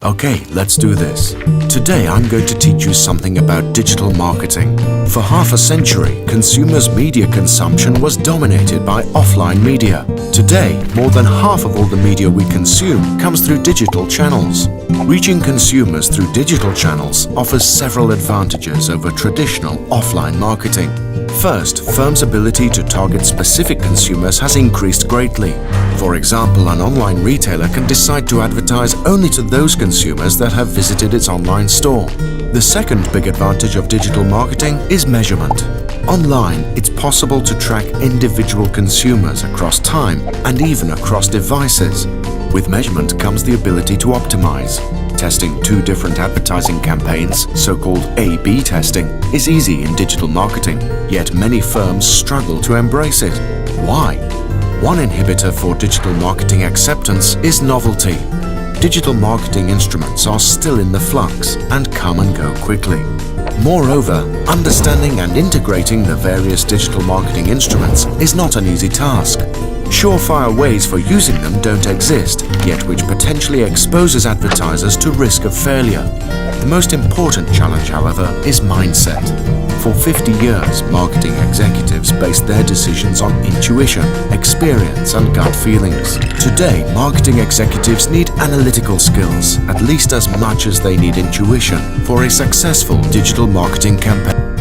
Okay, let's do this. Today I'm going to teach you something about digital marketing. For half a century, consumers' media consumption was dominated by offline media. Today, more than half of all the media we consume comes through digital channels. Reaching consumers through digital channels offers several advantages over traditional offline marketing. First, firms' ability to target specific consumers has increased greatly. For example, an online retailer can decide to advertise only to those consumers that have visited its online store. The second big advantage of digital marketing is measurement. Online, it's possible to track individual consumers across time and even across devices. With measurement comes the ability to optimize. Testing two different advertising campaigns, so-called A/B testing, is easy in digital marketing, yet many firms struggle to embrace it. Why? One inhibitor for digital marketing acceptance is novelty. Digital marketing instruments are still in the flux and come and go quickly. Moreover, understanding and integrating the various digital marketing instruments is not an easy task. Surefire ways for using them don't exist, yet which potentially exposes advertisers to risk of failure. The most important challenge, however, is mindset. For 50 years, marketing executives based their decisions on intuition, experience, and gut feelings. Today, marketing executives need analytical skills, at least as much as they need intuition, for a successful digital marketing campaign.